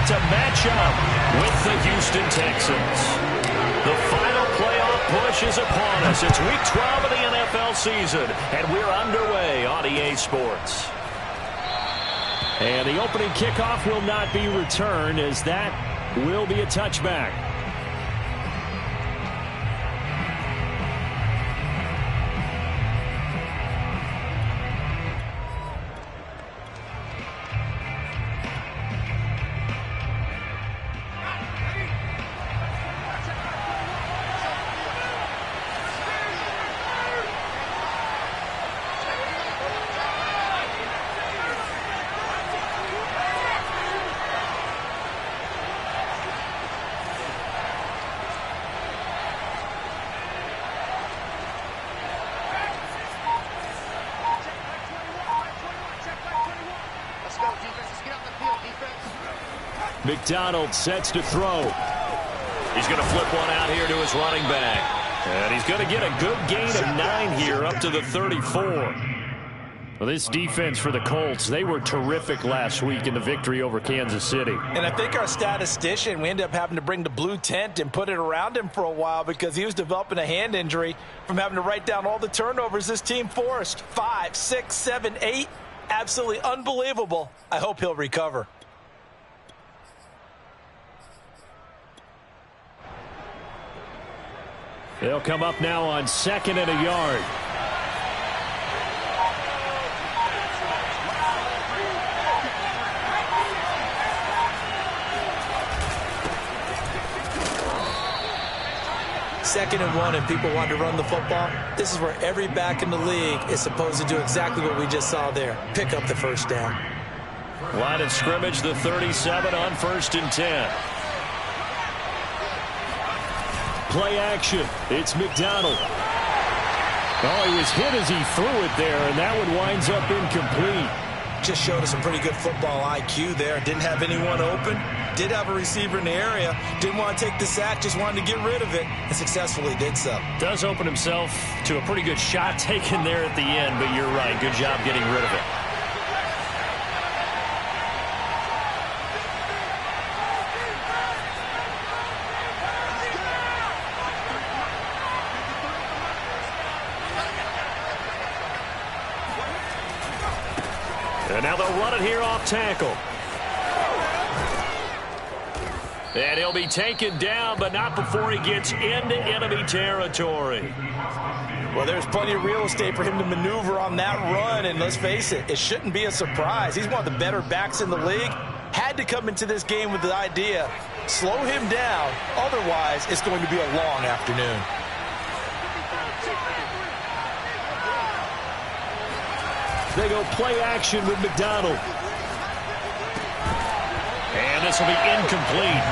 to match up with the Houston Texans. The final playoff push is upon us. It's Week 12 of the NFL season, and we're underway on EA Sports. And the opening kickoff will not be returned, as that will be a touchback. McDonald sets to throw. He's going to flip one out here to his running back. And he's going to get a good gain of 9 here up to the 34. Well, this defense for the Colts, they were terrific last week in the victory over Kansas City. And I think our statistician, we ended up having to bring the blue tent and put it around him for a while because he was developing a hand injury from having to write down all the turnovers this team forced. 5, 6, 7, 8. Absolutely unbelievable. I hope he'll recover. They'll come up now on 2nd and a yard. Second and 1 and people want to run the football. This is where every back in the league is supposed to do exactly what we just saw there. Pick up the first down. Line of scrimmage, the 37 on 1st and 10. Play action. It's McDonald. Oh, he was hit as he threw it there, and that one winds up incomplete. Just showed us some pretty good football IQ there. Didn't have anyone open. Did have a receiver in the area. Didn't want to take the sack. Just wanted to get rid of it, and successfully did so. Does open himself to a pretty good shot taken there at the end, but you're right. Good job getting rid of it. And now they'll run it here off tackle. And he'll be taken down, but not before he gets into enemy territory. Well, there's plenty of real estate for him to maneuver on that run, and let's face it, it shouldn't be a surprise. He's one of the better backs in the league. Had to come into this game with the idea, slow him down, otherwise it's going to be a long afternoon. They go play action with McDonald. And this will be incomplete.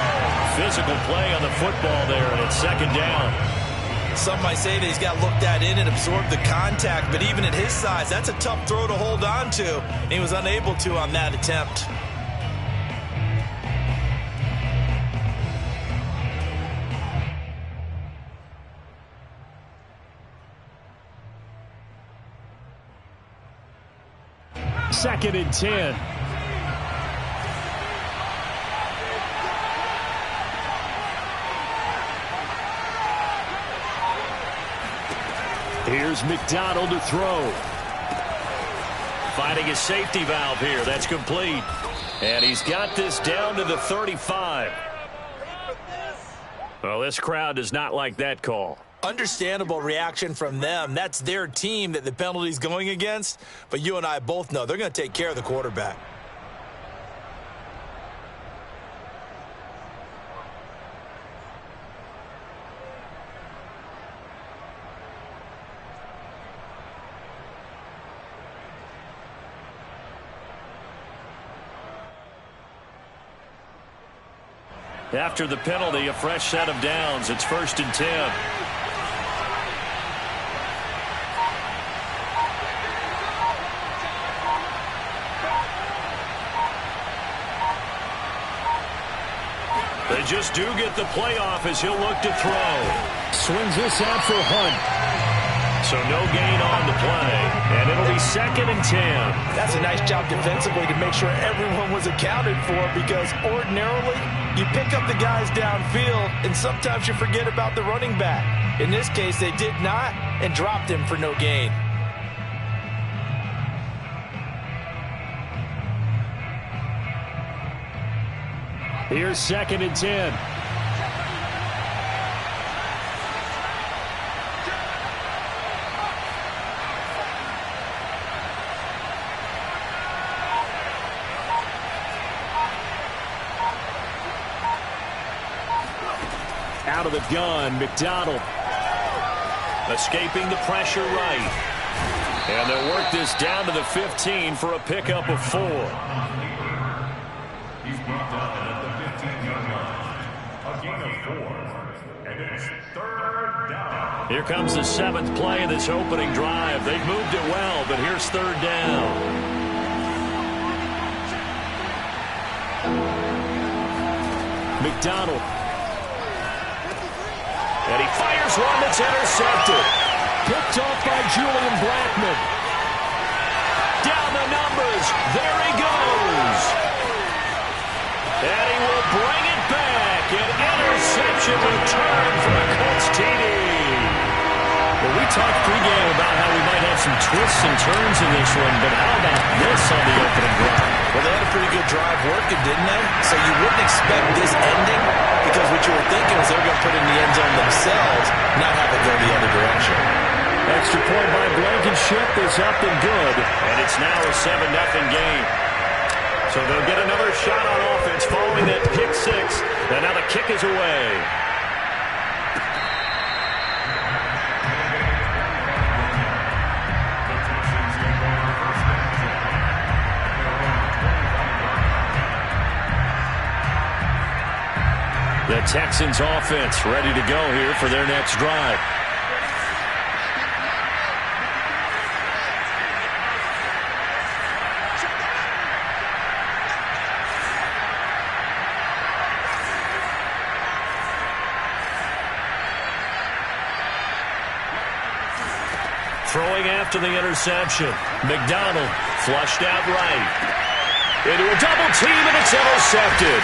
Physical play on the football there, and it's 2nd down. Some might say that he's got looked at in and absorbed the contact, but even at his size, that's a tough throw to hold on to. And he was unable to on that attempt. Second and 10. Here's McDonald to throw. Finding his safety valve here. That's complete. And he's got this down to the 35. Well, this crowd does not like that call. Understandable reaction from them. That's their team that the penalty's going against. But you and I both know they're going to take care of the quarterback. After the penalty, a fresh set of downs. It's 1st and 10. They just do get the playoff as he'll look to throw. Swings this out for Hunt. So no gain on the play, and it'll be 2nd and 10. That's a nice job defensively to make sure everyone was accounted for, because ordinarily you pick up the guys downfield and sometimes you forget about the running back. In this case, they did not and dropped him for no gain. Here's 2nd and 10. Out of the gun, McDonald. Escaping the pressure right. And they'll work this down to the 15 for a pickup of 4. He's brought down at the 15-yard line. A gain of 4. And it's 3rd down. Here comes the 7th play of this opening drive. They've moved it well, but here's 3rd down. McDonald. And he fires one that's intercepted. Picked off by Julian Blackman. Down the numbers. There he goes. And he will bring it back. An interception return for a Colts TD. Well, we talked pregame about how we might have some twists and turns in this one, but how about this on the opening drive? Well, they had a pretty good drive working, didn't they? So you wouldn't expect this ending, because what you were thinking was they were going to put it in the end zone themselves, not have it go the other direction. Extra point by Blankenship is up and good. And it's now a 7-0 game. So they'll get another shot on offense following that pick 6. And now the kick is away. The Texans offense ready to go here for their next drive. Throwing after the interception. McDonald flushed out right. Into a double team, and it's intercepted.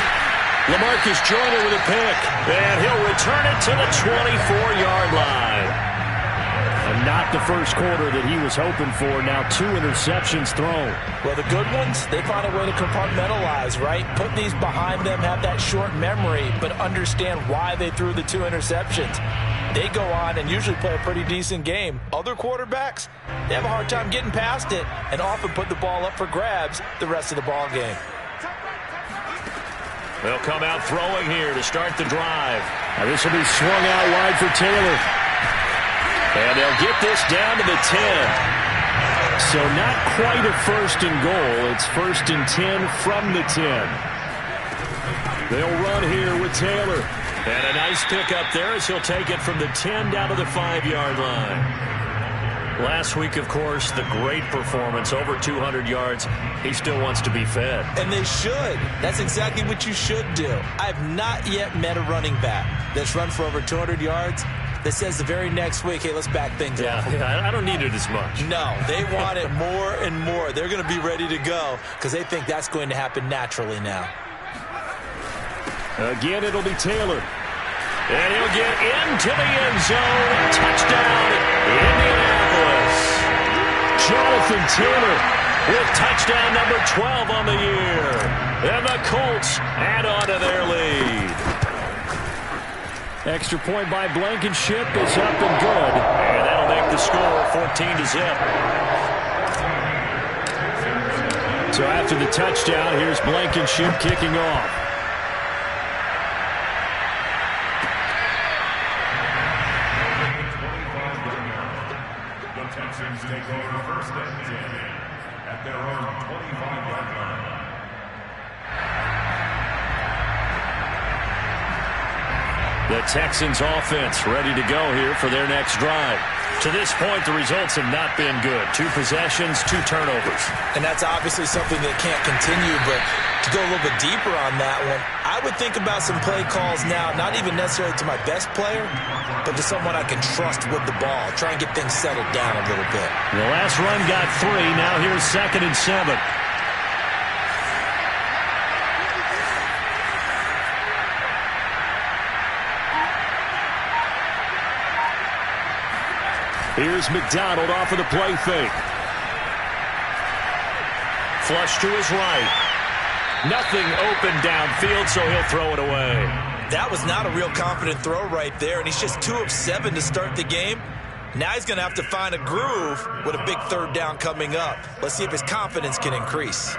LaMarcus Joyner with a pick, and he'll return it to the 24-yard line. And not the first quarter that he was hoping for. Now 2 interceptions thrown. Well, the good ones, they find a way to compartmentalize, right? Put these behind them, have that short memory, but understand why they threw the 2 interceptions. They go on and usually play a pretty decent game. Other quarterbacks, they have a hard time getting past it and often put the ball up for grabs the rest of the ball game. They'll come out throwing here to start the drive. Now this will be swung out wide for Taylor. And they'll get this down to the 10. So not quite a 1st and goal. It's 1st and 10 from the 10. They'll run here with Taylor. And a nice pickup there as he'll take it from the 10 down to the 5-yard line. Last week, of course, the great performance, over 200 yards. He still wants to be fed. And they should. That's exactly what you should do. I've not yet met a running back that's run for over 200 yards that says the very next week, hey, let's back things up. Yeah, I don't need it as much. No, they want it more and more. They're going to be ready to go because they think that's going to happen naturally now. Again, it'll be Taylor. And he'll get into the end zone. Touchdown, Indianapolis. Jonathan Taylor with touchdown number 12 on the year. And the Colts add on to their lead. Extra point by Blankenship is up and good. And that'll make the score 14-0. So after the touchdown, here's Blankenship kicking off. Texans take over 1st and 10 at their own 25-yard line. The Texans offense ready to go here for their next drive. To this point, the results have not been good. 2 possessions, 2 turnovers. And that's obviously something that can't continue, but To go a little bit deeper on that one, I would think about some play calls now, not even necessarily to my best player, but to someone I can trust with the ball. Try and get things settled down a little bit. The last run got 3. Now here's 2nd and 7. Here's McDonald off of the play fake. Flush to his right. Nothing open downfield, so he'll throw it away. That was not a real confident throw right there, and he's just 2 of 7 to start the game. Now he's going to have to find a groove with a big 3rd down coming up. Let's see if his confidence can increase.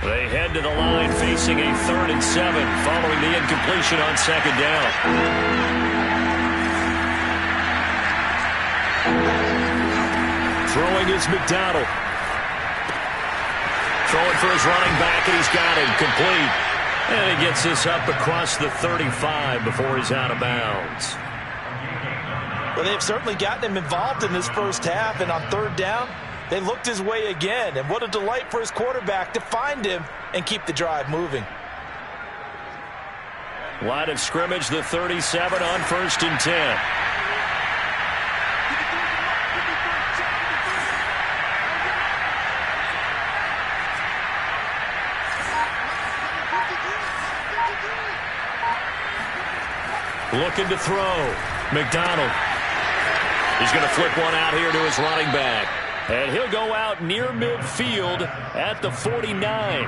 They head to the line facing a 3rd and 7 following the incompletion on 2nd down. Throwing is McDonald. Throwing for his running back, and he's got him complete. And he gets this up across the 35 before he's out of bounds. Well, they've certainly gotten him involved in this first half, and on 3rd down, they looked his way again, and what a delight for his quarterback to find him and keep the drive moving. Line of scrimmage, the 37 on 1st and 10. Looking to throw. McDonald. He's going to flip one out here to his running back. And he'll go out near midfield at the 49.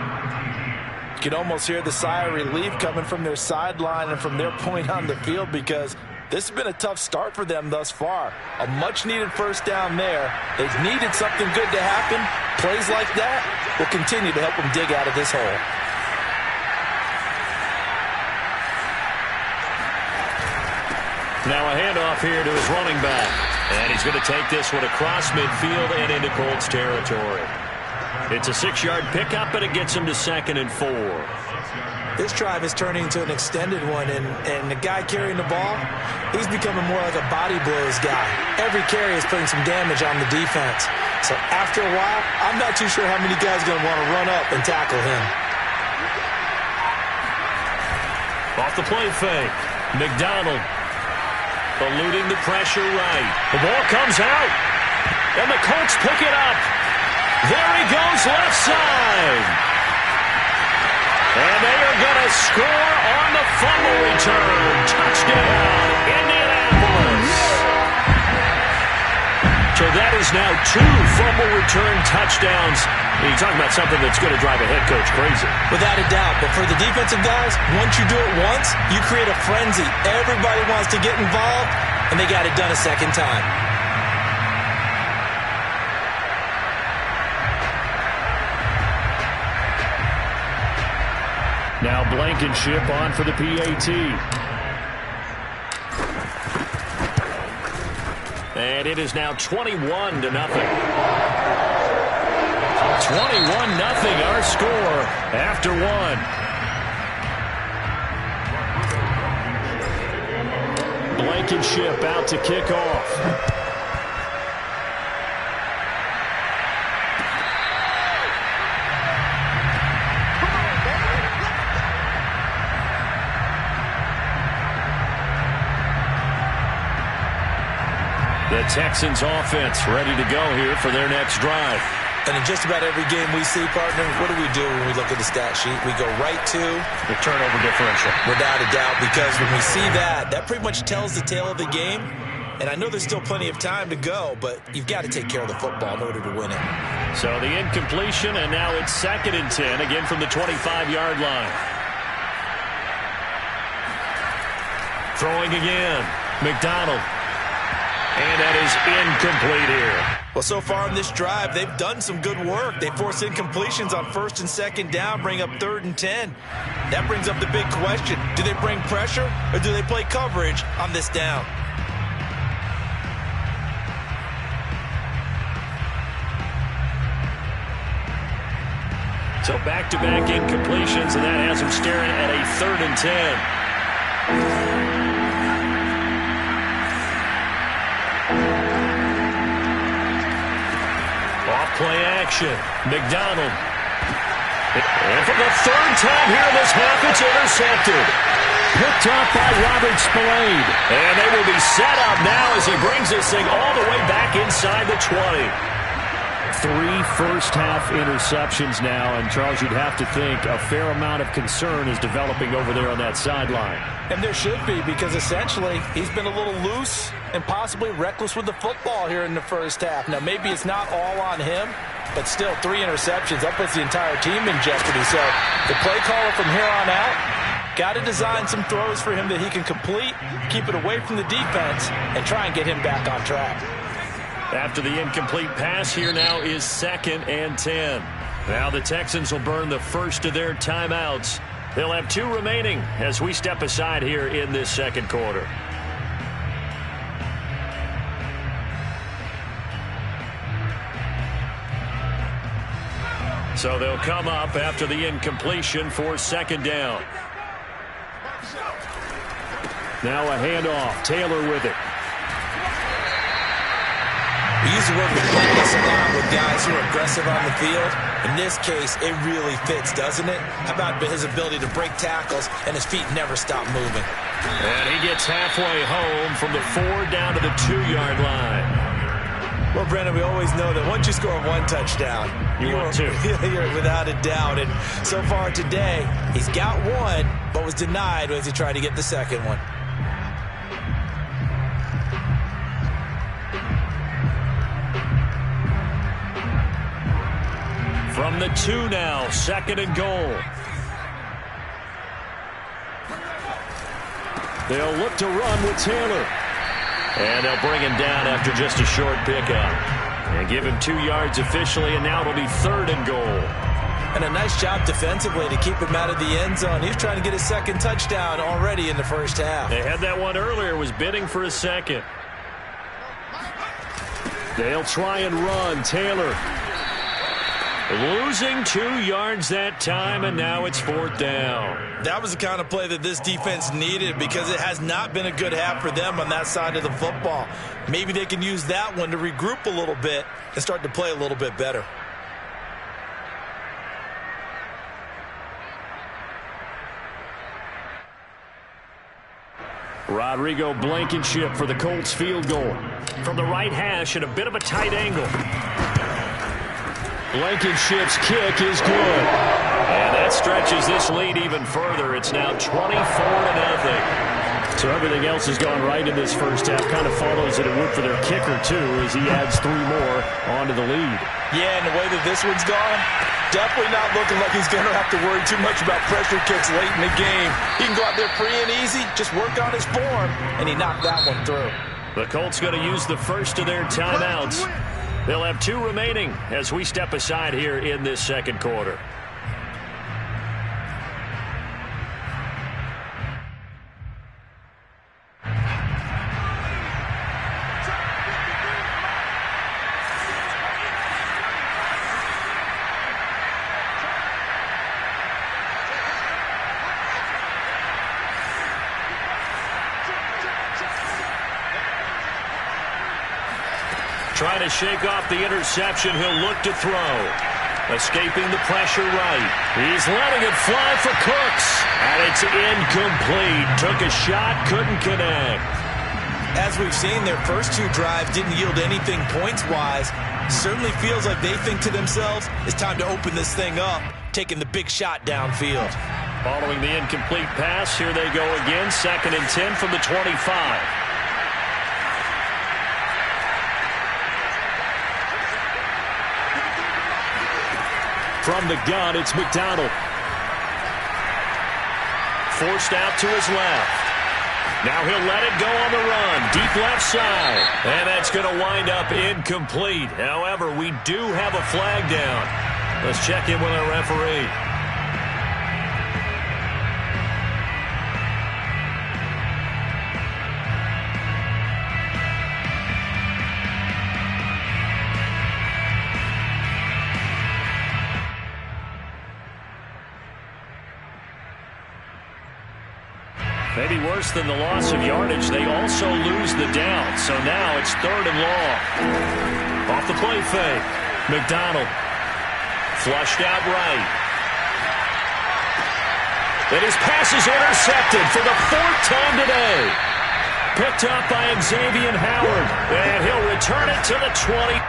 You can almost hear the sigh of relief coming from their sideline and from their point on the field, because this has been a tough start for them thus far. A much-needed 1st down there. They've needed something good to happen. Plays like that will continue to help them dig out of this hole. Now a handoff here to his running back. And he's going to take this one across midfield and into Colts territory. It's a 6-yard pickup, and it gets him to 2nd and 4. This drive is turning into an extended one, and the guy carrying the ball, he's becoming more like a body blows guy. Every carry is putting some damage on the defense. So after a while, I'm not too sure how many guys are going to want to run up and tackle him. Off the play fake. McDonald. Eluding the pressure right. The ball comes out. And the Colts pick it up. There he goes, left side. And they are going to score on the fumble return. Touchdown, Indianapolis. So that is now 2 fumble return touchdowns. You're talking about something that's going to drive a head coach crazy. Without a doubt. But for the defensive guys, once you do it once, you create a frenzy. Everybody wants to get involved, and they got it done a 2nd time. Now Blankenship on for the PAT. And it is now 21-0. 21-0 our score after 1. Blankenship out to kick off. The Texans offense ready to go here for their next drive. And in just about every game we see, partner, what do we do when we look at the stat sheet? We go right to the turnover differential. Without a doubt, because when we see that, that pretty much tells the tale of the game. And I know there's still plenty of time to go, but you've got to take care of the football in order to win it. So the incompletion, and now it's 2nd and 10, again from the 25-yard line. Throwing again. McDonald. And that is incomplete here. Well, so far in this drive, they've done some good work. They force incompletions on 1st and 2nd down, bring up 3rd and 10. That brings up the big question. Do they bring pressure, or do they play coverage on this down? So back-to-back incompletions, and that has him staring at a 3rd and 10. Off-play action. McDonald. And for the 3rd time here in this half, it's intercepted. Picked up by Robert Spillane. And they will be set up now as he brings this thing all the way back inside the 20. 3 first-half interceptions now, and Charles, you'd have to think a fair amount of concern is developing over there on that sideline. And there should be, because essentially he's been a little loose and possibly reckless with the football here in the first half. Now, maybe it's not all on him, but still 3 interceptions. That puts the entire team in jeopardy. So the play caller from here on out got to design some throws for him that he can complete, keep it away from the defense, and try and get him back on track. After the incomplete pass, here now is 2nd and 10. Now the Texans will burn the first of their timeouts. They'll have 2 remaining as we step aside here in this second quarter. So they'll come up after the incompletion for 2nd down. Now a handoff. Taylor with it. We use the word relentless a lot with guys who are aggressive on the field. In this case, it really fits, doesn't it? How about his ability to break tackles and his feet never stop moving? And he gets halfway home from the 4 down to the 2-yard line. Well, Brendan, we always know that once you score 1 touchdown, you want 2. You're without a doubt. And so far today, he's got 1, but was denied as he tried to get the 2nd one. From the 2 now, 2nd and goal. They'll look to run with Taylor. And they'll bring him down after just a short pickup. And give him 2 yards officially, and now it'll be 3rd and goal. And a nice job defensively to keep him out of the end zone. He was trying to get his 2nd touchdown already in the first half. They had that one earlier, was bidding for a 2nd. They'll try and run. Taylor losing 2 yards that time, and now it's 4th down. That was the kind of play that this defense needed, because it has not been a good half for them on that side of the football. Maybe they can use that one to regroup a little bit and start to play a little bit better. Rodrigo Blankenship for the Colts field goal. From the right hash at a bit of a tight angle. Blankenship's kick is good. And that stretches this lead even further. It's now 24-0. So everything else has gone right in this first half. Kind of follows it would for their kicker, too, as he adds 3 more onto the lead. Yeah, and the way that this one's gone, definitely not looking like he's going to have to worry too much about pressure kicks late in the game. He can go out there free and easy, just work on his form, and he knocked that one through. The Colts going to use the first of their timeouts. They'll have 2 remaining as we step aside here in this second quarter. Trying to shake off the interception. He'll look to throw. Escaping the pressure right. He's letting it fly for Cooks. And it's incomplete. Took a shot, couldn't connect. As we've seen, their first 2 drives didn't yield anything points-wise. Certainly feels like they think to themselves, it's time to open this thing up, taking the big shot downfield. Following the incomplete pass, here they go again. 2nd and 10 from the 25. From the gun, it's McDonald. Forced out to his left. Now he'll let it go on the run. Deep left side. And that's going to wind up incomplete. However, we do have a flag down. Let's check in with our referee. Maybe worse than the loss of yardage, they also lose the down. So now it's 3rd and long. Off the play fake. McDonald. Flushed out right. And his pass is intercepted for the 4th time today. Picked up by Xavier Howard. And he'll return it to the 20.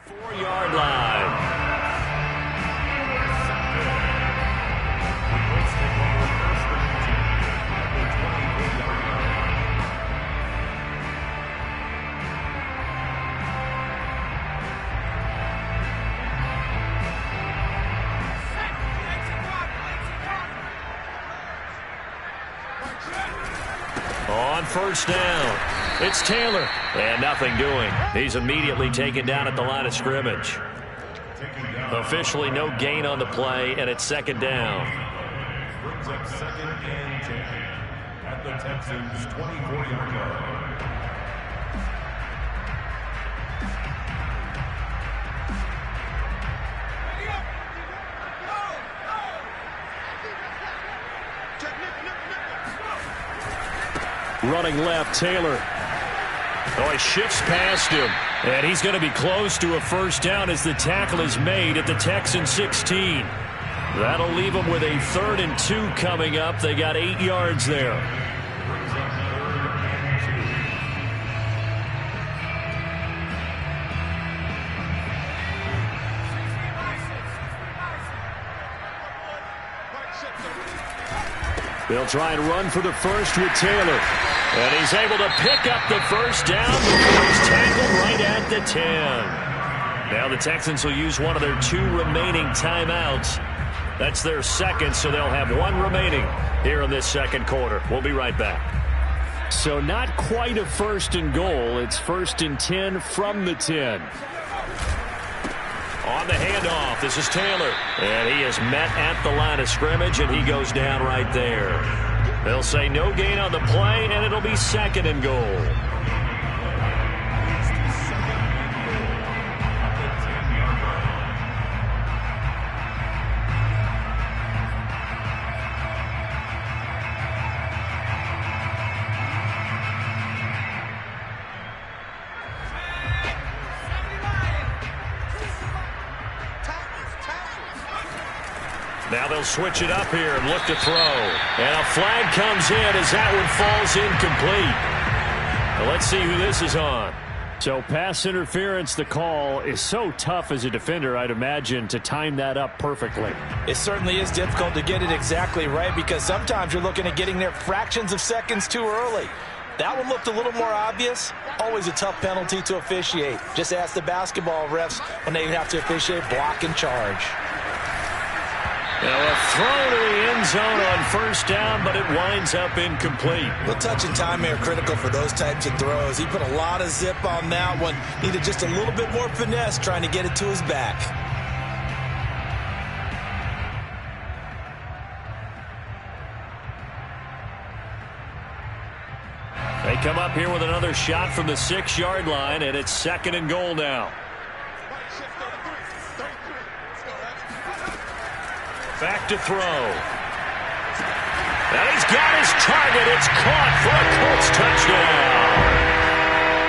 Four-yard line. On first down, it's Taylor. And nothing doing. He's immediately taken down at the line of scrimmage. Officially no gain on the play, and it's 2nd down. Brings up 2nd and 10 at the Texans' 24-yard line. Running left, Taylor. Oh, he shifts past him. And he's going to be close to a first down as the tackle is made at the Texans 16. That'll leave them with a 3rd and 2 coming up. They got 8 yards there. They'll try and run for the first with Taylor. And he's able to pick up the first down before he's tackled right at the 10. Now the Texans will use one of their 2 remaining timeouts. That's their 2nd, so they'll have 1 remaining here in this 2nd quarter. We'll be right back. So not quite a 1st and goal. It's 1st and 10 from the 10. On the handoff, this is Taylor. And he is met at the line of scrimmage, and he goes down right there. They'll say no gain on the play, and it'll be 2nd and goal. Now they'll switch it up here and look to throw. And a flag comes in as that one falls incomplete. Well, let's see who this is on. So pass interference, the call is so tough as a defender, I'd imagine, to time that up perfectly. It certainly is difficult to get it exactly right because sometimes you're looking at getting there fractions of seconds too early. That one looked a little more obvious. Always a tough penalty to officiate. Just ask the basketball refs when they have to officiate block and charge. Now a throw to the end zone on first down, but it winds up incomplete. Well, touch and time are critical for those types of throws. He put a lot of zip on that one. Needed just a little bit more finesse trying to get it to his back. They come up here with another shot from the 6-yard line, and it's 2nd and goal now. Back to throw. And he's got his target. It's caught for a Colts touchdown.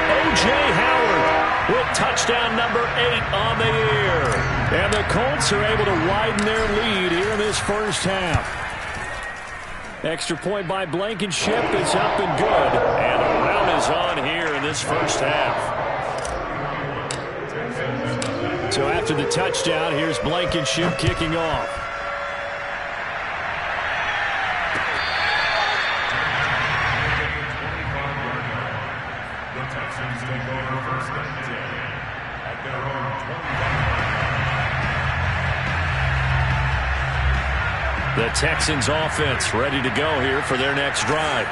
O.J. Howard with touchdown number 8 on the year. And the Colts are able to widen their lead here in this first half. Extra point by Blankenship. It's up and good. And the round is on here in this first half. So after the touchdown, here's Blankenship kicking off. The Texans take over first and 10 at their own 25. The Texans offense ready to go here for their next drive.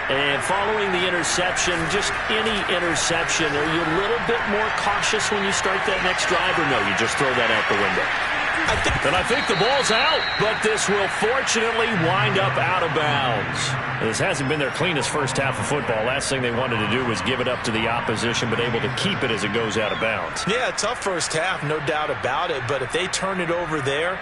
And following the interception, just any interception, are you a little bit more cautious when you start that next drive, or no, you just throw that out the window? I think the ball's out, but this will fortunately wind up out of bounds. This hasn't been their cleanest first half of football. Last thing they wanted to do was give it up to the opposition, but able to keep it as it goes out of bounds. Yeah, tough first half, no doubt about it, but if they turn it over there,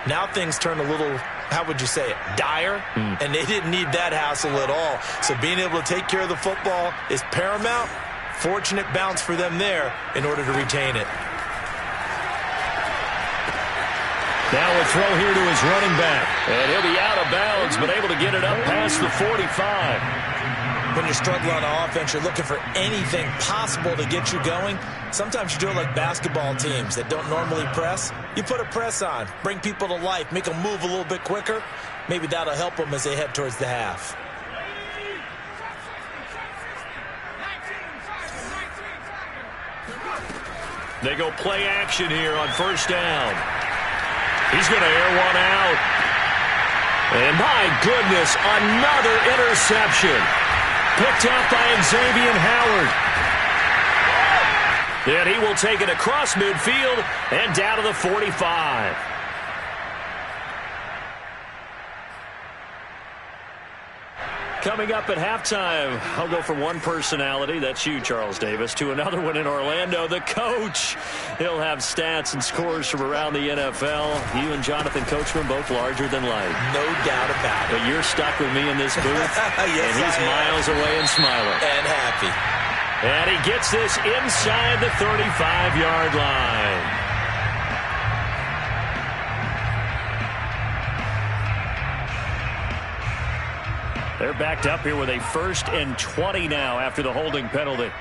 now things turn a little, how would you say it, dire, and they didn't need that hassle at all. So being able to take care of the football is paramount. Fortunate bounce for them there in order to retain it. Now a throw here to his running back. And he'll be out of bounds, but able to get it up past the 45. When you're struggling on offense, you're looking for anything possible to get you going. Sometimes you do it like basketball teams that don't normally press. You put a press on, bring people to life, make them move a little bit quicker. Maybe that'll help them as they head towards the half. They go play action here on first down. He's going to air one out. And my goodness, another interception. Picked up by Xavier Howard. And he will take it across midfield and down to the 45. Coming up at halftime, I'll go from one personality, that's you, Charles Davis, to another one in Orlando, the coach. He'll have stats and scores from around the NFL. You and Jonathan Coachman both larger than life. No doubt about it. But you're stuck with me in this booth, yes, and he's miles away and smiling. And happy. And he gets this inside the 35-yard line. They're backed up here with a 1st and 20 now after the holding penalty.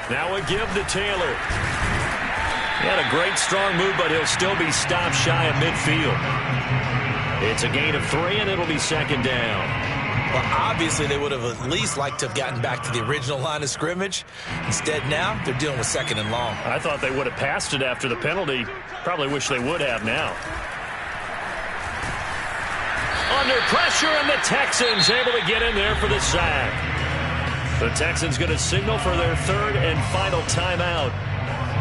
Now a give to Taylor. He had a great strong move, but he'll still be stopped shy of midfield. It's a gain of 3, and it'll be 2nd down. Well, obviously they would have at least liked to have gotten back to the original line of scrimmage. Instead now, they're dealing with 2nd and long. I thought they would have passed it after the penalty. Probably wish they would have now. Under pressure, and the Texans able to get in there for the sack. The Texans going to signal for their 3rd and final timeout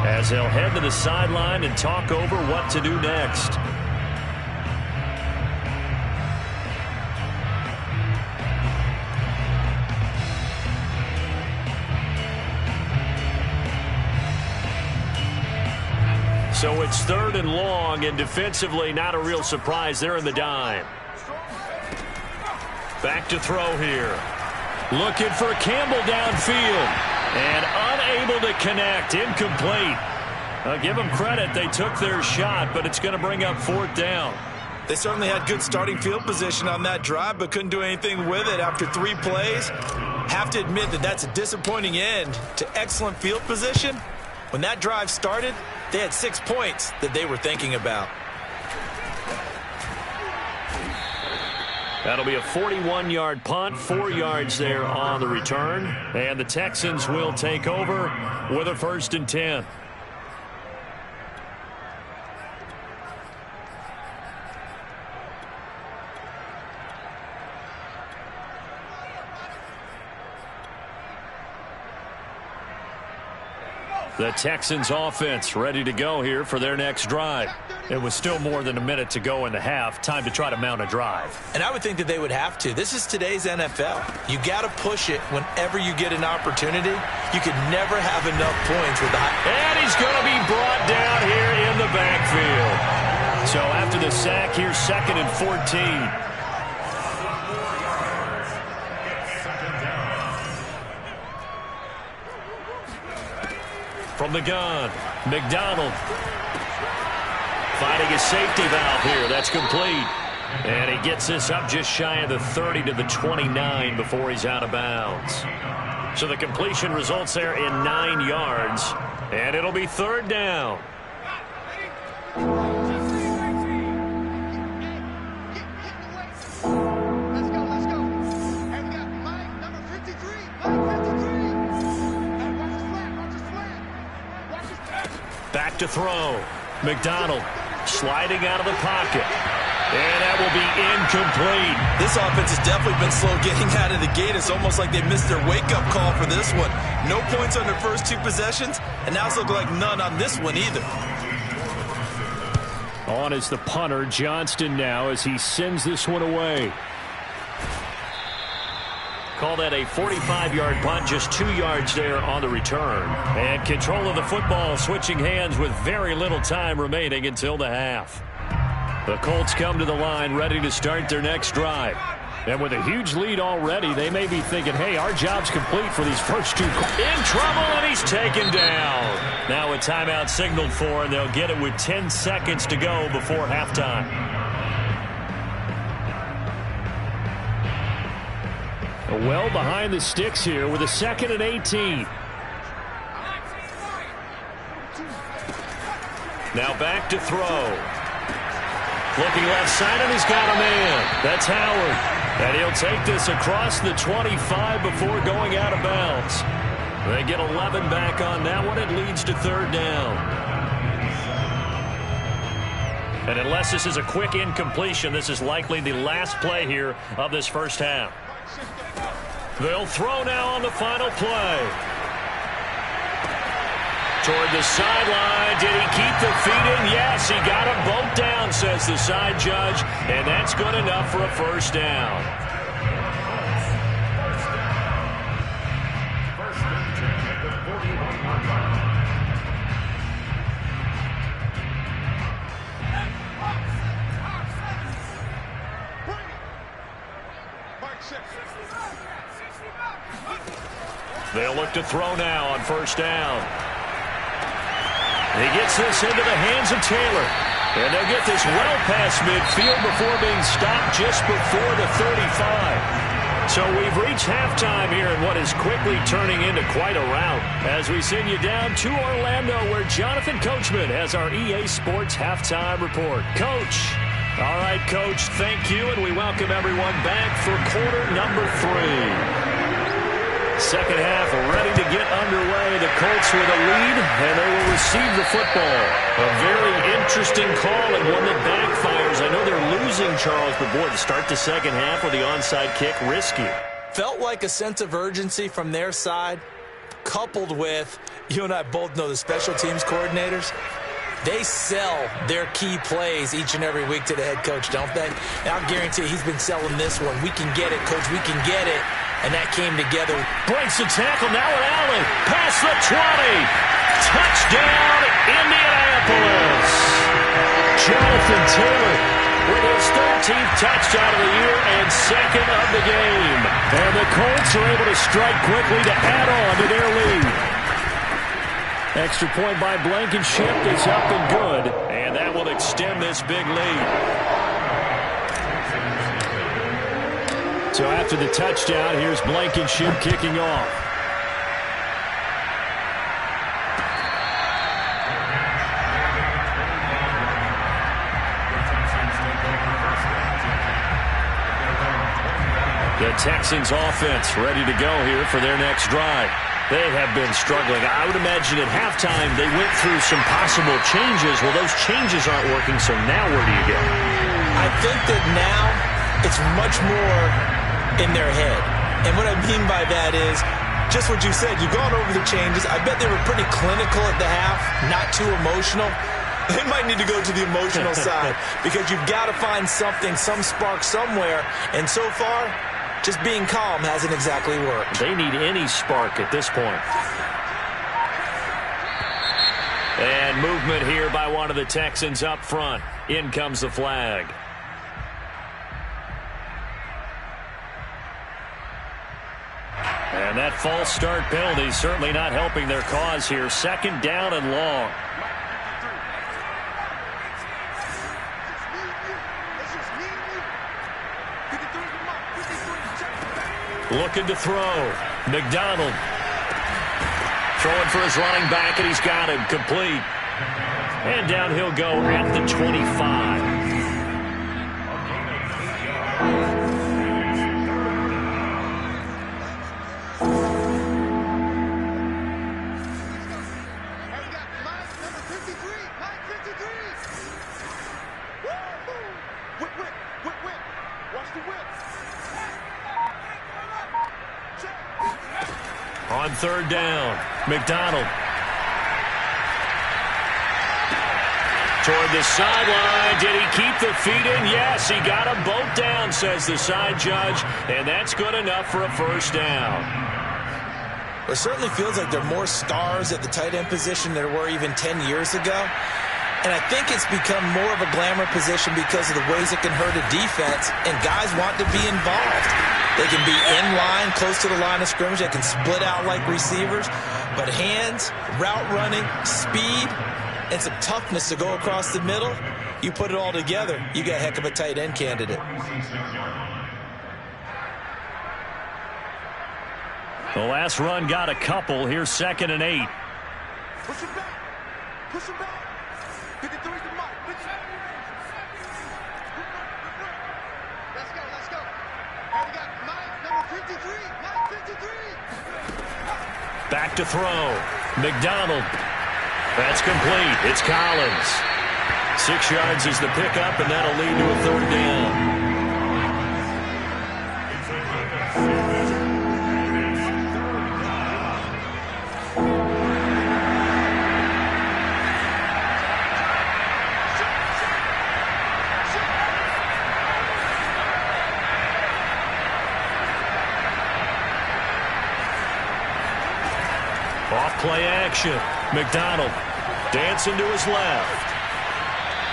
as they'll head to the sideline and talk over what to do next. So it's 3rd and long, and defensively not a real surprise. They're in the dime. Back to throw here. Looking for Campbell downfield. And unable to connect. Incomplete. I'll give them credit. They took their shot, but it's going to bring up 4th down. They certainly had good starting field position on that drive, but couldn't do anything with it after 3 plays. Have to admit that that's a disappointing end to excellent field position. When that drive started, they had 6 points that they were thinking about. That'll be a 41-yard punt, 4 yards there on the return. And the Texans will take over with a 1st and 10. The Texans offense ready to go here for their next drive. It was still more than a minute to go in the half. Time to try to mount a drive. And I would think that they would have to. This is today's NFL. You got to push it whenever you get an opportunity. You could never have enough points with the high. And he's going to be brought down here in the backfield. So after the sack, here's 2nd and 14. From the gun, McDonald finding his safety valve here. That's complete. And he gets this up just shy of the 30 to the 29 before he's out of bounds. So the completion results there in 9 yards. And it'll be third down. Back to throw. McDonald sliding out of the pocket. And that will be incomplete. This offense has definitely been slow getting out of the gate. It's almost like they missed their wake-up call for this one. No points on their first 2 possessions, and now it's looking like none on this one either. On is the punter, Johnston, now as he sends this one away. Call that a 45-yard punt, just 2 yards there on the return. And control of the football switching hands with very little time remaining until the half. The Colts come to the line ready to start their next drive. And with a huge lead already, they may be thinking, hey, our job's complete for these first 2. In trouble, and he's taken down. Now a timeout signaled for, and they'll get it with 10 seconds to go before halftime. Well behind the sticks here with a 2nd and 18. Now back to throw. Looking left side, and he's got a man. That's Howard. And he'll take this across the 25 before going out of bounds. They get 11 back on that one. It leads to third down. And unless this is a quick incompletion, this is likely the last play here of this first half. They'll throw now on the final play. Toward the sideline. Did he keep the feet in? Yes, he got them both down, says the side judge. And that's good enough for a first down. They'll look to throw now on first down. He gets this into the hands of Taylor. And they'll get this well past midfield before being stopped just before the 35. So we've reached halftime here in what is quickly turning into quite a rout as we send you down to Orlando where Jonathan Coachman has our EA Sports Halftime Report. Coach. All right, Coach, thank you, and we welcome everyone back for quarter number 3. Second half ready to get underway. The Colts with a lead, and they will receive the football. A very interesting call and one that backfires. I know they're losing, Charles, but boy, to start the second half with the onside kick, risky. Felt like a sense of urgency from their side, coupled with, you and I both know the special teams coordinators. They sell their key plays each and every week to the head coach, don't they? And I'll guarantee he's been selling this one. We can get it, Coach. We can get it. And that came together. Breaks the tackle. Now at Allen. Past the 20. Touchdown, Indianapolis. Jonathan Taylor with his 13th touchdown of the year and 2nd of the game. And the Colts are able to strike quickly to add on to their lead. Extra point by Blankenship is up and good. And that will extend this big lead. So after the touchdown, here's Blankenship kicking off. The Texans offense ready to go here for their next drive. They have been struggling. I would imagine at halftime they went through some possible changes. Well, those changes aren't working, so now where do you go? I think that now it's much more in their head. And what I mean by that is just what you said. You've gone over the changes. I bet they were pretty clinical at the half, not too emotional. They might need to go to the emotional side because you've got to find something, some spark somewhere. And so far, just being calm hasn't exactly worked. They need any spark at this point. And movement here by one of the Texans up front. In comes the flag. And that false start penalty certainly not helping their cause here. 2nd down and long. Looking to throw. McDonald. Throwing for his running back, and he's got him complete. And down he'll go at the 25. On third down, McDonald. Toward the sideline. Did he keep the feet in? Yes, he got them both down, says the side judge. And that's good enough for a first down. It certainly feels like there are more stars at the tight end position than there were even 10 years ago. And I think it's become more of a glamour position because of the ways it can hurt a defense, and guys want to be involved. They can be in line, close to the line of scrimmage. They can split out like receivers. But hands, route running, speed, and some toughness to go across the middle, you put it all together, you got a heck of a tight end candidate. The last run got a couple. Here's 2nd and 8. Push him back. Push him back. 53's the mark. Let's go. Let's go. And we got number 53. 53. Back to throw. McDonald. That's complete. It's Collins. 6 yards is the pickup, and that'll lead to a third down. Off-play action. McDonald dancing to his left.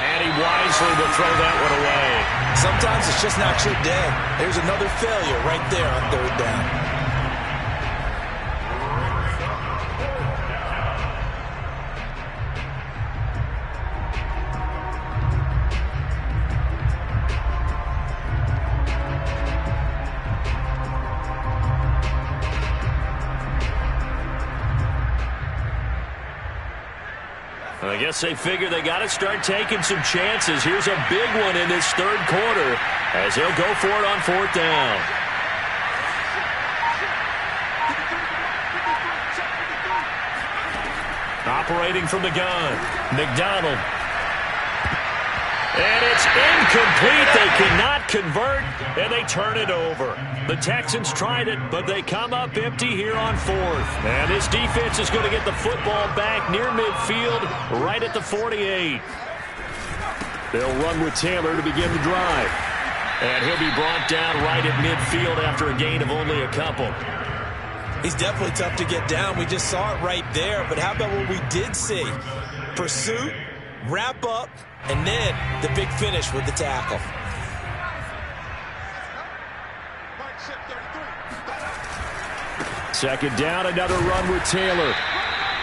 And he wisely will throw that one away. Sometimes it's just not your day. There's another failure right there on third down. I guess they figure they got to start taking some chances. Here's a big one in this third quarter as he'll go for it on 4th down. Operating from the gun, McDonald. And it's incomplete. They cannot convert, and they turn it over. The Texans tried it, but they come up empty here on 4th. And this defense is going to get the football back near midfield, right at the 48. They'll run with Taylor to begin the drive. And he'll be brought down right at midfield after a gain of only a couple. He's definitely tough to get down. We just saw it right there. But how about what we did see? Pursuit, wrap up, and then the big finish with the tackle. Second down, another run with Taylor.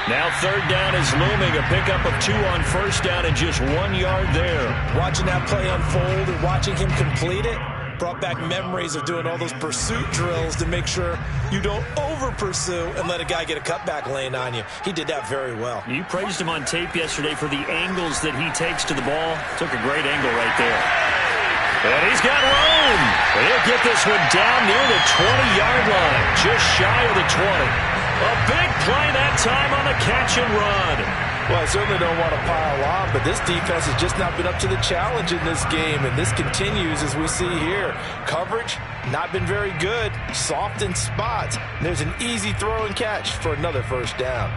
Now third down is looming. A pickup of 2 on first down and just 1 yard there. Watching that play unfold and watching him complete it brought back memories of doing all those pursuit drills to make sure you don't over-pursue and let a guy get a cutback lane on you. He did that very well. You praised him on tape yesterday for the angles that he takes to the ball. Took a great angle right there. And he's got room. He'll get this one down near the 20-yard line, just shy of the 20. A big play that time on the catch and run. Well, I certainly don't want to pile on, but this defense has just not been up to the challenge in this game, and this continues as we see here. Coverage, not been very good, soft in spots. And there's an easy throw and catch for another first down.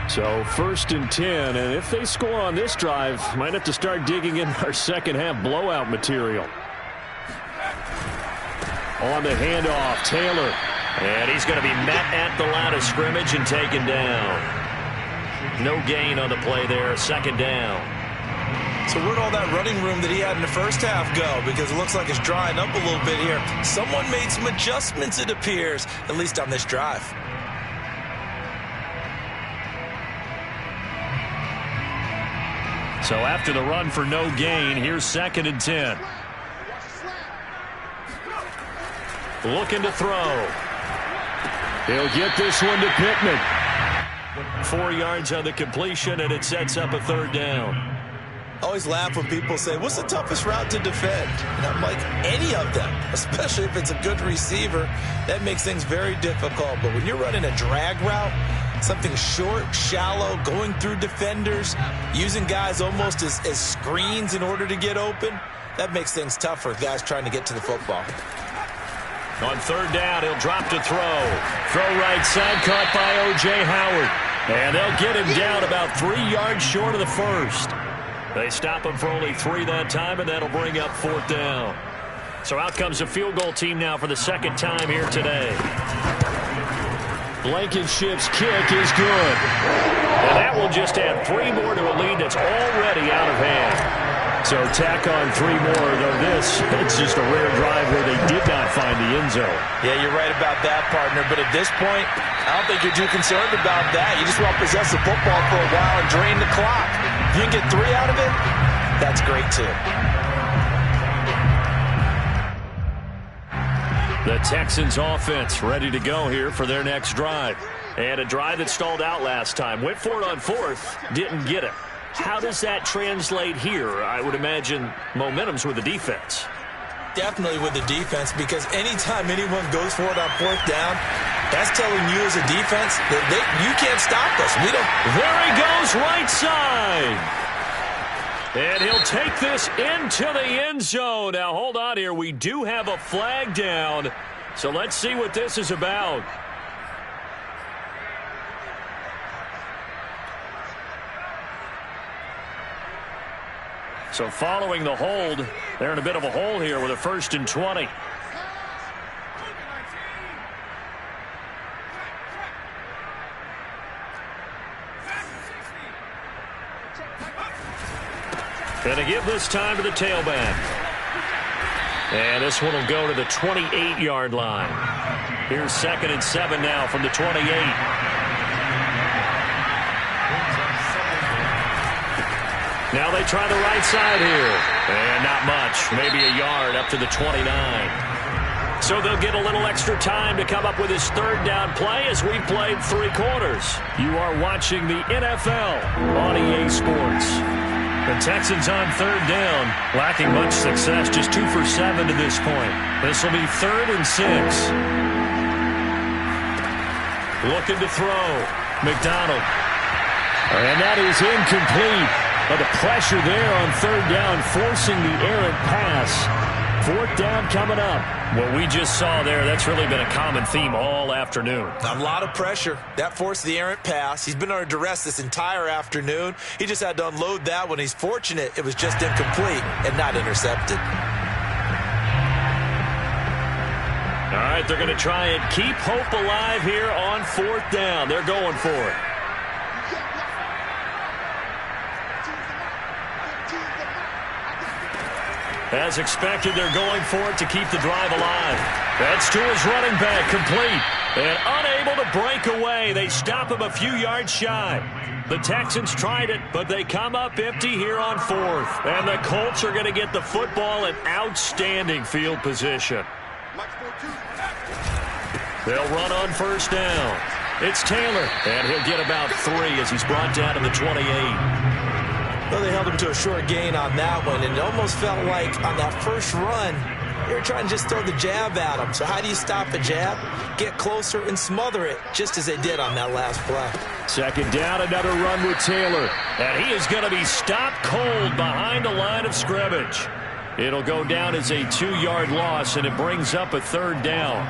So 1st and 10, and if they score on this drive, might have to start digging in our second half blowout material. On the handoff, Taylor. And he's going to be met at the line of scrimmage and taken down. No gain on the play there, 2nd down. So where'd all that running room that he had in the first half go? Because it looks like it's drying up a little bit here. Someone made some adjustments, it appears, at least on this drive. So after the run for no gain, here's 2nd and 10. Looking to throw. He'll get this one to Pittman. 4 yards on the completion, and it sets up a 3rd down. I always laugh when people say, what's the toughest route to defend? And I'm like, any of them, especially if it's a good receiver. That makes things very difficult. But when you're running a drag route, something short, shallow, going through defenders, using guys almost as screens in order to get open, that makes things tough for guys trying to get to the football. On 3rd down, he'll drop to throw. Throw right side, caught by O.J. Howard. And they'll get him down about 3 yards short of the 1st. They stop him for only 3 that time, and that'll bring up 4th down. So out comes the field goal team now for the 2nd time here today. Blankenship's kick is good. And that will just add 3 more to a lead that's already out of hand. So tack on 3 more, though it's just a rare drive where they did not find the end zone. Yeah, you're right about that, partner. But at this point, I don't think you're too concerned about that. You just want to possess the football for a while and drain the clock. If you can get 3 out of it, that's great, too. The Texans offense ready to go here for their next drive. And a drive that stalled out last time. Went for it on 4th, didn't get it. How does that translate here? I would imagine momentum's with the defense. Definitely with the defense, because anytime anyone goes for it on 4th down, that's telling you as a defense that you can't stop us. We don't. There he goes, right side. And he'll take this into the end zone. Now, hold on here. We do have a flag down. So let's see what this is about. So following the hold, they're in a bit of a hole here with a 1st and 20. Gonna give this time to the tailback. And this one will go to the 28-yard line. Here's 2nd and 7 now from the 28. Now they try the right side here. And not much. Maybe a yard up to the 29. So they'll get a little extra time to come up with his 3rd down play as we've played 3 quarters. You are watching the NFL on EA Sports. The Texans on 3rd down, lacking much success, just 2 for 7 to this point. This will be 3rd and 6. Looking to throw. McDonald. And that is incomplete. But the pressure there on 3rd down, forcing the errant pass. 4th down coming up. What we just saw there, that's really been a common theme all afternoon. A lot of pressure. That forced the errant pass. He's been under duress this entire afternoon. He just had to unload that one. He's fortunate it was just incomplete and not intercepted. All right, they're going to try and keep hope alive here on 4th down. They're going for it. As expected, they're going for it to keep the drive alive. That's to his running back, complete. And unable to break away. They stop him a few yards shy. The Texans tried it, but they come up empty here on 4th. And the Colts are going to get the football in outstanding field position. They'll run on 1st down. It's Taylor, and he'll get about 3 as he's brought down to the 28. Well, they held him to a short gain on that one, and it almost felt like on that first run, they were trying to just throw the jab at him. So how do you stop a jab? Get closer and smother it, just as they did on that last play. 2nd down, another run with Taylor. And he is going to be stopped cold behind the line of scrimmage. It'll go down as a 2-yard loss, and it brings up a 3rd down.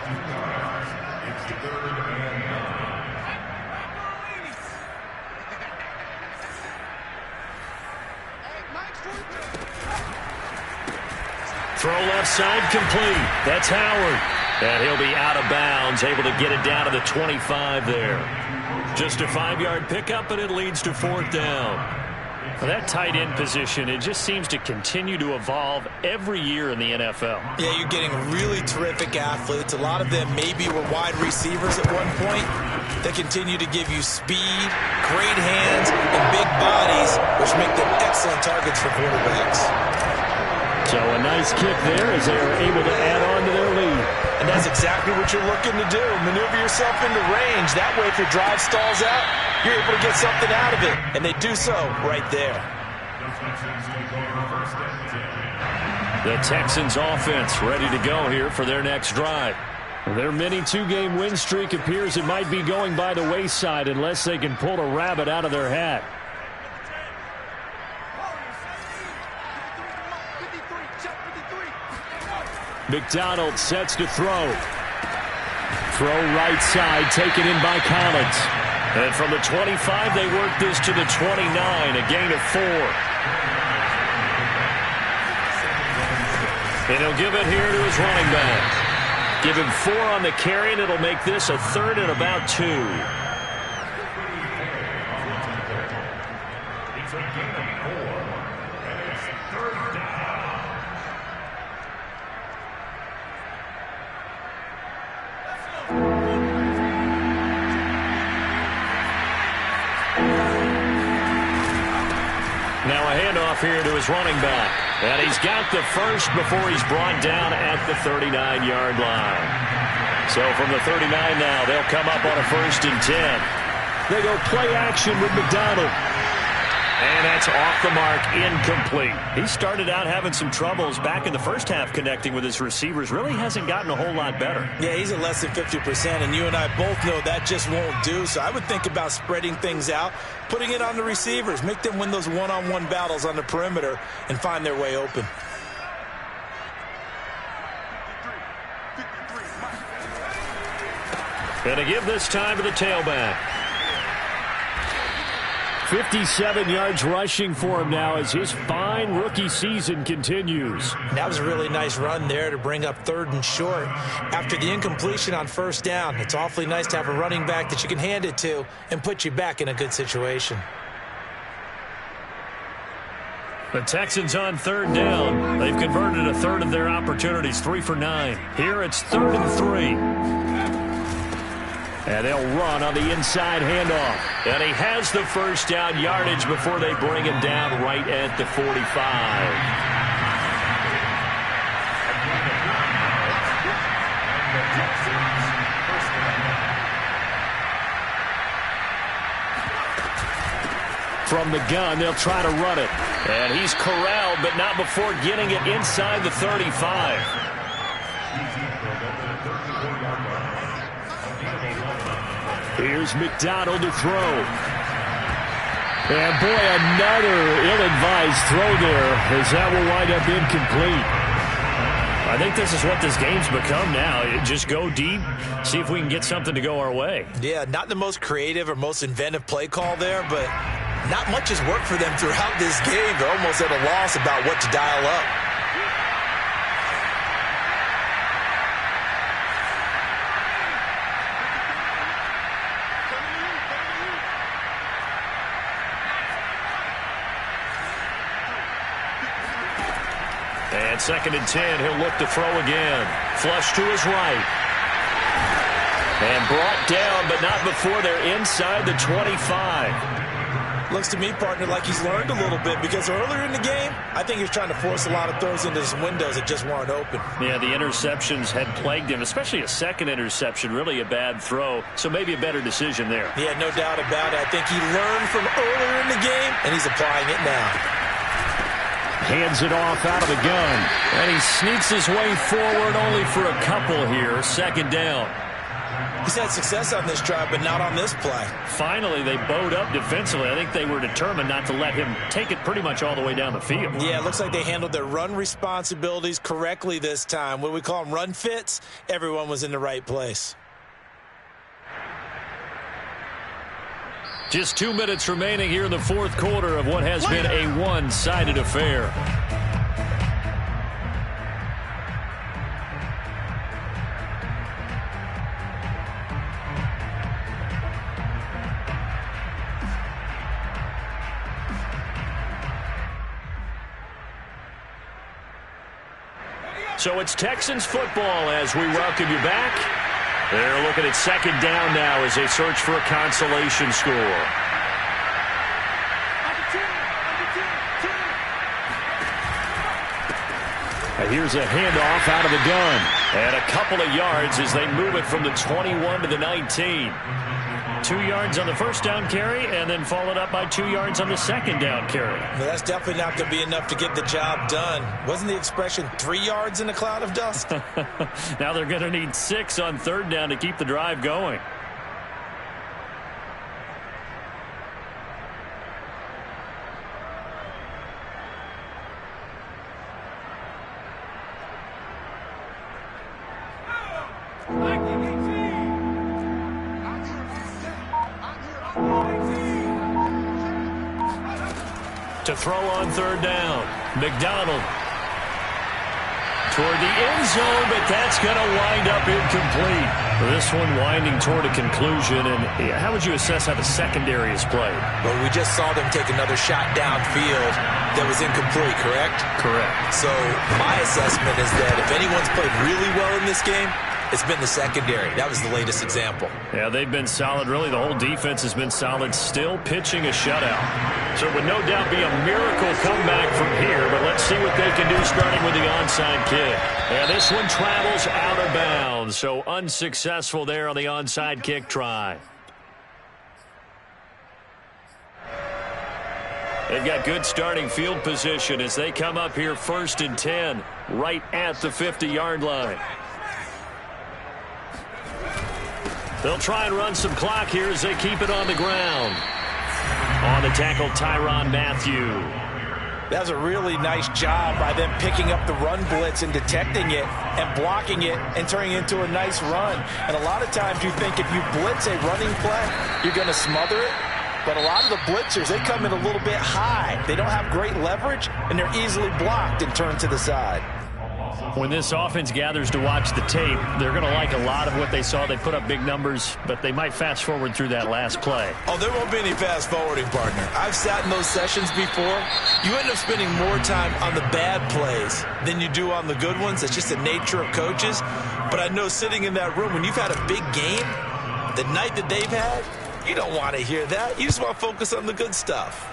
Throw left side complete. That's Howard. And he'll be out of bounds, able to get it down to the 25 there. Just a 5-yard pickup, and it leads to 4th down. Well, that tight end position, it just seems to continue to evolve every year in the NFL. Yeah, you're getting really terrific athletes. A lot of them maybe were wide receivers at one point. They continue to give you speed, great hands, and big bodies, which make them excellent targets for quarterbacks. So a nice kick there as they are able to add on to their lead. And that's exactly what you're looking to do. Maneuver yourself into range. That way, if your drive stalls out, you're able to get something out of it. And they do so right there. The Texans offense ready to go here for their next drive. Their mini two-game win streak appears it might be going by the wayside unless they can pull a rabbit out of their hat. McDonald sets to throw. Throw right side, taken in by Collins. And from the 25, they work this to the 29, a gain of 4. And he'll give it here to his running back. Give him 4 on the carry, and it'll make this a third and about 2. It's a gain of 4, and it's third down. Now a handoff here to his running back. And he's got the first before he's brought down at the 39-yard line. So from the 39 now, they'll come up on a 1st and 10. They go play action with McDonald. And that's off the mark, incomplete. He started out having some troubles back in the first half connecting with his receivers. Really hasn't gotten a whole lot better. Yeah, he's at less than 50%, and you and I both know that just won't do. So I would think about spreading things out, putting it on the receivers, make them win those one-on-one battles on the perimeter, and find their way open. And to give this time to the tailback. 57 yards rushing for him now as his fine rookie season continues. That was a really nice run there to bring up 3rd and short. After the incompletion on 1st down, it's awfully nice to have a running back that you can hand it to and put you back in a good situation. The Texans on 3rd down. They've converted a third of their opportunities, 3 for 9. Here it's 3rd and 3. And they'll run on the inside handoff. And he has the first down yardage before they bring him down right at the 45. From the gun, they'll try to run it. And he's corralled, but not before getting it inside the 35. Here's McDonald to throw. And boy, another ill-advised throw there as that will wind up incomplete. I think this is what this game's become now. Just go deep, see if we can get something to go our way. Yeah, not the most creative or most inventive play call there, but not much has worked for them throughout this game. They're almost at a loss about what to dial up. And 2nd and 10, he'll look to throw again. Flush to his right. And brought down, but not before they're inside the 25. Looks to me, partner, like he's learned a little bit because earlier in the game, I think he was trying to force a lot of throws into his windows that just weren't open. Yeah, the interceptions had plagued him, especially a second interception, really a bad throw. So maybe a better decision there. Yeah, no doubt about it. I think he learned from earlier in the game, and he's applying it now. Hands it off out of the gun. And he sneaks his way forward only for a couple here. 2nd down. He's had success on this drive, but not on this play. Finally, they bowed up defensively. I think they were determined not to let him take it pretty much all the way down the field. Yeah, it looks like they handled their run responsibilities correctly this time. What do we call them, run fits? Everyone was in the right place. Just 2 minutes remaining here in the 4th quarter of what has been a one-sided affair. So it's Texans football as we welcome you back. They're looking at second down now as they search for a consolation score. And here's a handoff out of the gun. And a couple of yards as they move it from the 21 to the 19. 2 yards on the first down carry, and then followed up by 2 yards on the second down carry. Well, that's definitely not going to be enough to get the job done. Wasn't the expression 3 yards in a cloud of dust? Now they're going to need 6 on third down to keep the drive going. To throw on third down, McDonald toward the end zone, but that's going to wind up incomplete. This one winding toward a conclusion. And how would you assess how the secondary is played? Well, we just saw them take another shot downfield that was incomplete, correct? Correct. So my assessment is that if anyone's played really well in this game, it's been the secondary. That was the latest example. Yeah, they've been solid. Really, the whole defense has been solid, still pitching a shutout. So it would no doubt be a miracle comeback from here, but let's see what they can do starting with the onside kick. Yeah, this one travels out of bounds, so unsuccessful there on the onside kick try. They've got good starting field position as they come up here 1st and 10, right at the 50-yard line. They'll try and run some clock here as they keep it on the ground. On the tackle, Tyrann Mathieu. That was a really nice job by them picking up the run blitz and detecting it and blocking it and turning it into a nice run. And a lot of times you think if you blitz a running play, you're going to smother it. But a lot of the blitzers, they come in a little bit high. They don't have great leverage, and they're easily blocked and turned to the side. When this offense gathers to watch the tape, they're going to like a lot of what they saw. They put up big numbers, but they might fast forward through that last play. Oh, there won't be any fast forwarding, partner. I've sat in those sessions before. You end up spending more time on the bad plays than you do on the good ones. It's just the nature of coaches. But I know sitting in that room, when you've had a big game, the night that they've had, you don't want to hear that. You just want to focus on the good stuff.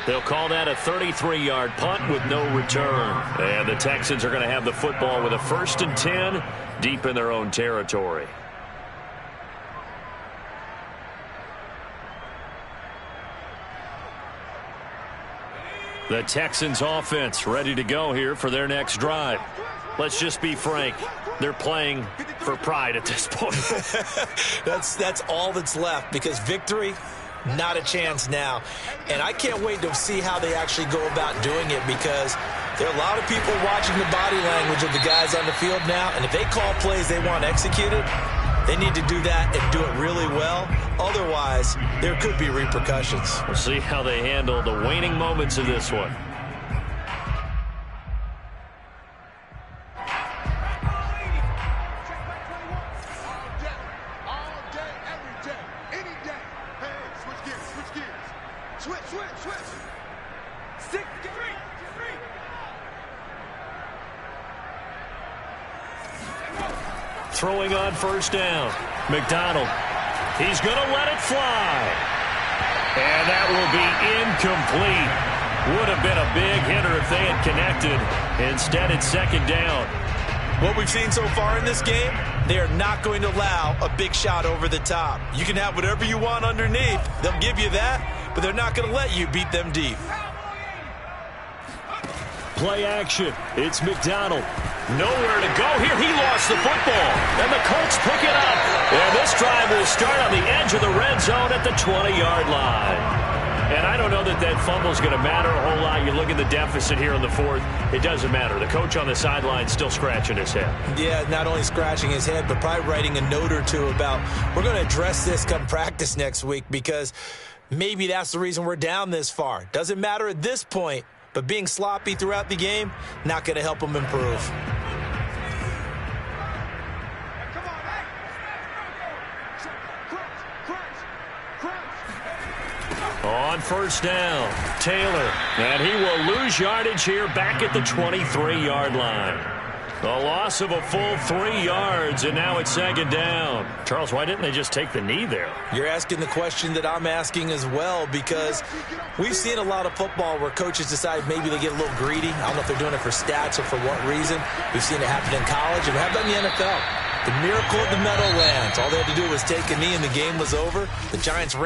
They'll call that a 33-yard punt with no return. And the Texans are going to have the football with a 1st and 10 deep in their own territory. The Texans offense ready to go here for their next drive. Let's just be frank. They're playing for pride at this point. That's all that's left, because victory, not a chance now. And I can't wait to see how they actually go about doing it, because there are a lot of people watching the body language of the guys on the field now. And if they call plays they want executed, they need to do that and do it really well. Otherwise, there could be repercussions. We'll see how they handle the waning moments of this one. Throwing on 1st down. McDonald. He's going to let it fly. And that will be incomplete. Would have been a big hitter if they had connected. Instead, it's 2nd down. What we've seen so far in this game, they are not going to allow a big shot over the top. You can have whatever you want underneath. They'll give you that, but they're not going to let you beat them deep. Play action. It's McDonald. Nowhere to go here. He lost the football. And the Colts pick it up. And this drive will start on the edge of the red zone at the 20-yard line. And I don't know that that fumble is going to matter a whole lot. You look at the deficit here in the 4th. It doesn't matter. The coach on the sideline still scratching his head. Yeah, not only scratching his head, but probably writing a note or two about, we're going to address this come practice next week, because maybe that's the reason we're down this far. Doesn't matter at this point. But being sloppy throughout the game, not going to help them improve. On On first down, Taylor. And he will lose yardage here back at the 23-yard line. A loss of a full 3 yards, and now it's second down. Charles, why didn't they just take the knee there? You're asking the question that I'm asking as well, because we've seen a lot of football where coaches decide maybe they get a little greedy. I don't know if they're doing it for stats or for what reason. We've seen it happen in college, and we have done in the NFL. The miracle of the Meadowlands. All they had to do was take a knee, and the game was over. The Giants ran